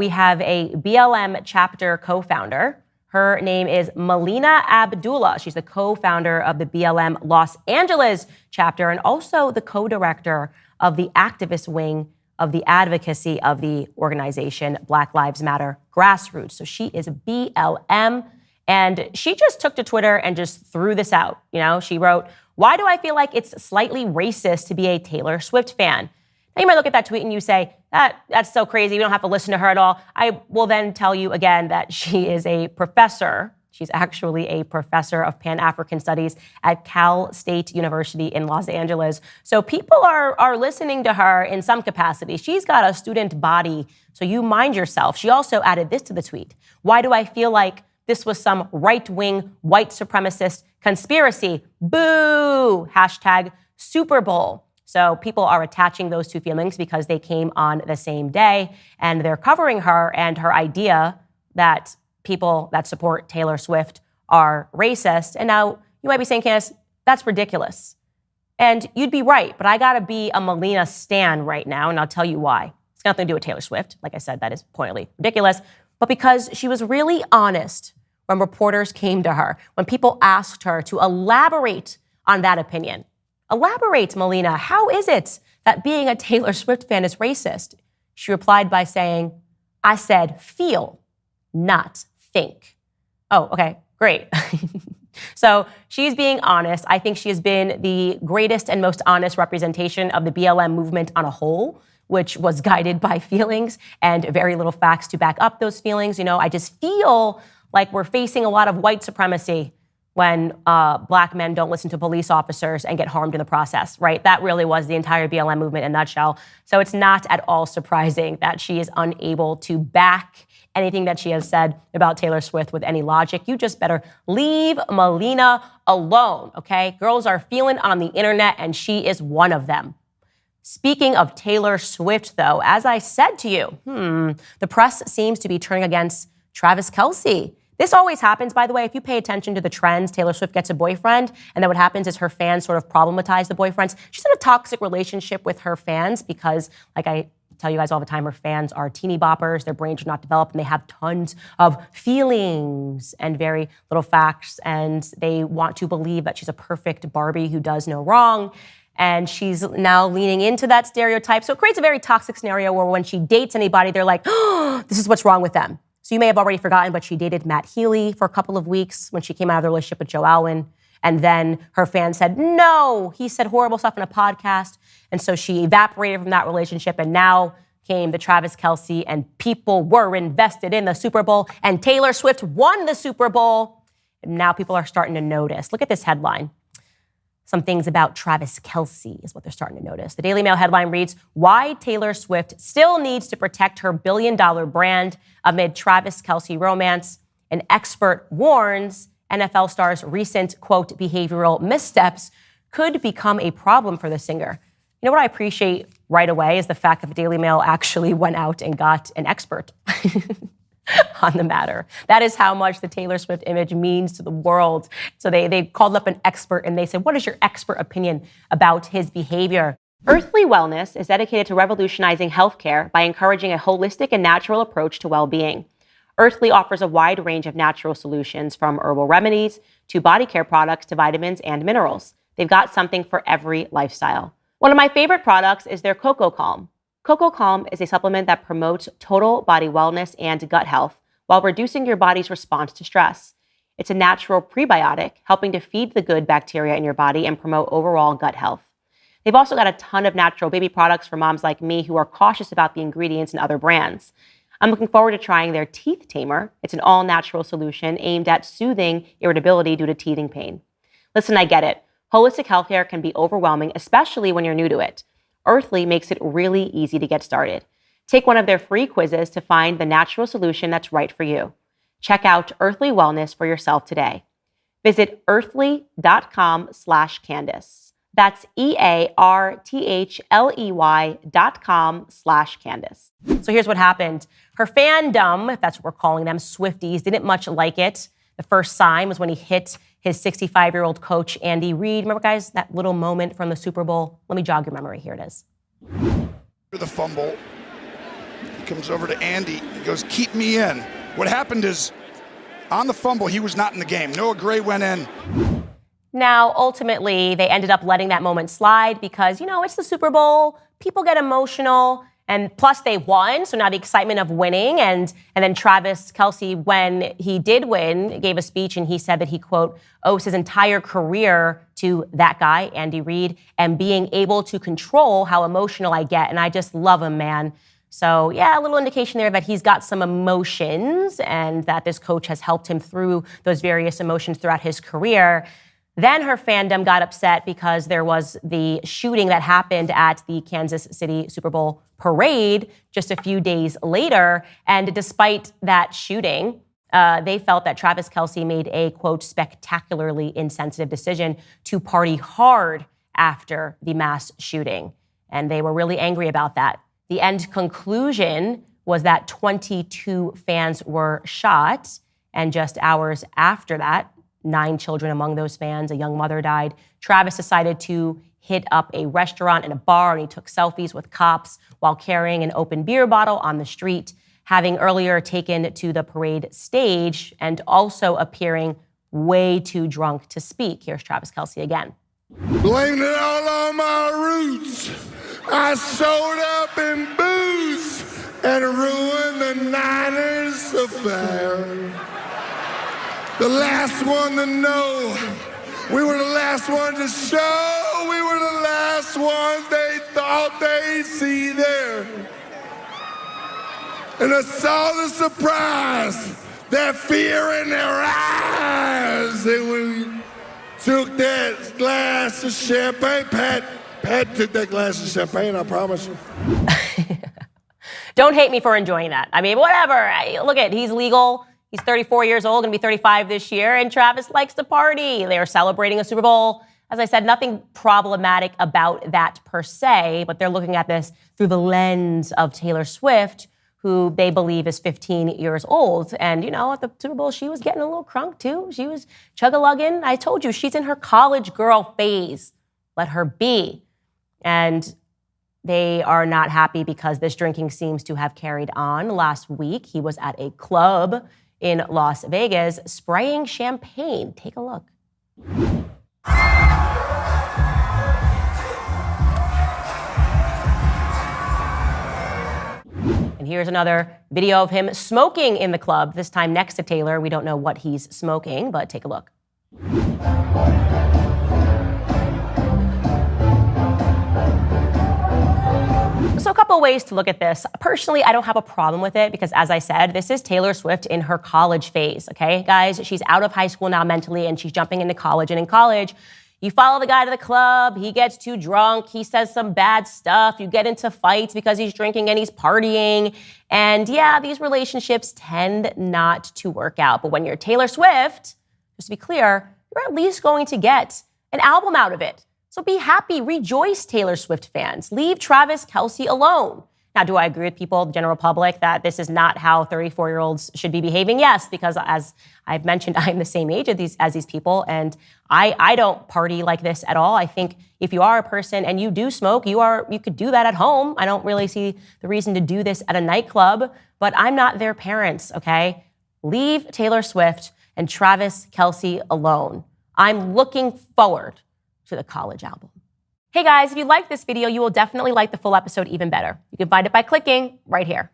we have a BLM chapter co-founder. Her name is Melina Abdullah. She's the co-founder of the BLM Los Angeles chapter and also the co-director of the activist wing of the advocacy of the organization Black Lives Matter Grassroots. So she is BLM, and she just took to Twitter and just threw this out. She wrote, "Why do I feel like it's slightly racist to be a Taylor Swift fan?" Now you might look at that tweet and you say, that's so crazy. We don't have to listen to her at all. I will then tell you again that she is a professor. She's actually a professor of Pan-African Studies at Cal State University in Los Angeles. So people are listening to her in some capacity. She's got a student body, so you mind yourself. She also added this to the tweet. "Why do I feel like this was some right-wing, white supremacist conspiracy? Boo! Hashtag Super Bowl." So people are attaching those two feelings because they came on the same day, and they're covering her and her idea that people that support Taylor Swift are racist. And now you might be saying, Candace, that's ridiculous. And you'd be right, but I gotta be a Melina stan right now, and I'll tell you why. It's got nothing to do with Taylor Swift. Like I said, that is pointedly ridiculous, but because she was really honest when reporters came to her, when people asked her to elaborate on that opinion. Elaborate, Melina. How is it that being a Taylor Swift fan is racist? She replied by saying, "I said feel, not think." Oh, okay, great. So she's being honest. I think she has been the greatest and most honest representation of the BLM movement on a whole, which was guided by feelings and very little facts to back up those feelings. I just feel like we're facing a lot of white supremacy when Black men don't listen to police officers and get harmed in the process, right? That really was the entire BLM movement in a nutshell. So it's not at all surprising that she is unable to back anything that she has said about Taylor Swift with any logic. You just better leave Melina alone, okay? Girls are feeling on the internet, and she is one of them. Speaking of Taylor Swift, though, as I said to you, the press seems to be turning against Travis Kelce. This always happens, by the way. If you pay attention to the trends, Taylor Swift gets a boyfriend, and then what happens is her fans sort of problematize the boyfriends. She's in a toxic relationship with her fans because, like I tell you guys all the time, her fans are teeny boppers. Their brains are not developed, and they have tons of feelings and very little facts, and they want to believe that she's a perfect Barbie who does no wrong. And she's now leaning into that stereotype. So it creates a very toxic scenario where when she dates anybody, they're like, "Oh, this is what's wrong with them." So you may have already forgotten, but she dated Matt Healy for a couple of weeks when she came out of the relationship with Joe Owens. And then her fans said, "No, he said horrible stuff in a podcast." And so she evaporated from that relationship. And now came the Travis Kelce, and people were invested in the Super Bowl. And Taylor Swift won the Super Bowl. And now people are starting to notice. Look at this headline. Some things about Travis Kelce is what they're starting to notice. The Daily Mail headline reads, "Why Taylor Swift Still Needs to Protect Her billion-dollar brand amid Travis Kelce romance. An expert warns NFL star's recent, quote, behavioral missteps could become a problem for the singer." You know what I appreciate right away is the fact that the Daily Mail actually went out and got an expert on the matter. That is how much the Taylor Swift image means to the world. So they called up an expert and they said, "What is your expert opinion about his behavior?" Earthly Wellness is dedicated to revolutionizing healthcare by encouraging a holistic and natural approach to well-being. Earthly offers a wide range of natural solutions, from herbal remedies to body care products to vitamins and minerals. They've got something for every lifestyle. One of my favorite products is their Coco Calm. Coco Calm is a supplement that promotes total body wellness and gut health while reducing your body's response to stress. It's a natural prebiotic, helping to feed the good bacteria in your body and promote overall gut health. They've also got a ton of natural baby products for moms like me who are cautious about the ingredients in other brands. I'm looking forward to trying their Teeth Tamer. It's an all-natural solution aimed at soothing irritability due to teething pain. Listen, I get it. Holistic healthcare can be overwhelming, especially when you're new to it. Earthly makes it really easy to get started. Take one of their free quizzes to find the natural solution that's right for you. Check out Earthly Wellness for yourself today. Visit earthly.com/Candace. That's EARTHLEY.com/Candace. So here's what happened. Her fandom, if that's what we're calling them, Swifties, didn't much like it. The first sign was when he hit his 65-year-old coach, Andy Reid. Remember, guys, that little moment from the Super Bowl? Let me jog your memory. Here it is. The fumble. comes over to Andy. He goes, keep me in. What happened is, on the fumble, he was not in the game. Noah Gray went in. Now, ultimately, they ended up letting that moment slide because, it's the Super Bowl. People get emotional. And plus, they won. So now the excitement of winning. And then Travis Kelce, when he did win, gave a speech and he said that he, quote, owes his entire career to that guy, Andy Reid, and being able to control how emotional I get. And I just love him, man. So, yeah, a little indication there that he's got some emotions and that this coach has helped him through those various emotions throughout his career. Then her fandom got upset because there was the shooting that happened at the Kansas City Super Bowl parade just a few days later. And despite that shooting, they felt that Travis Kelce made a, quote, spectacularly insensitive decision to party hard after the mass shooting. And they were really angry about that. The end conclusion was that 22 fans were shot. And just hours after that, 9 children among those fans, a young mother died. Travis decided to hit up a restaurant and a bar, and he took selfies with cops while carrying an open beer bottle on the street, having earlier taken to the parade stage and also appearing way too drunk to speak. Here's Travis Kelce again. Blamed it all on my roots. I showed up in booze and ruined the Niners affair. The last one to know. We were the last one to show. We were the last ones they thought they'd see there. And I saw the surprise, that fear in their eyes. And we took that glass of champagne. Pat took that glass of champagne, I promise you. Don't hate me for enjoying that. I mean, whatever. Look at, he's legal. He's 34 years old, going to be 35 this year, and Travis likes to party. They are celebrating a Super Bowl. As I said, nothing problematic about that per se, but they're looking at this through the lens of Taylor Swift, who they believe is 15 years old. And, at the Super Bowl, she was getting a little crunk, too. She was chug-a-lugging. I told you, she's in her college girl phase. Let her be. And they are not happy because this drinking seems to have carried on. Last week, he was at a club in Las Vegas, spraying champagne. Take a look. And here's another video of him smoking in the club, this time next to Taylor. We don't know what he's smoking, but take a look. So a couple of ways to look at this. Personally, I don't have a problem with it because, as I said, this is Taylor Swift in her college phase, okay? Guys, she's out of high school now mentally, and she's jumping into college. And in college, you follow the guy to the club, he gets too drunk, he says some bad stuff, you get into fights because he's drinking and he's partying. And yeah, these relationships tend not to work out. But when you're Taylor Swift, just to be clear, you're at least going to get an album out of it. So be happy, rejoice, Taylor Swift fans. Leave Travis Kelce alone. Now, do I agree with people, the general public, that this is not how 34-year-olds should be behaving? Yes, because as I've mentioned, I'm the same age as these people, and I don't party like this at all. I think if you are a person and you do smoke, you could do that at home. I don't really see the reason to do this at a nightclub, but I'm not their parents, okay? Leave Taylor Swift and Travis Kelce alone. I'm looking forward to the college album. Hey guys, if you like this video, you will definitely like the full episode even better. You can find it by clicking right here.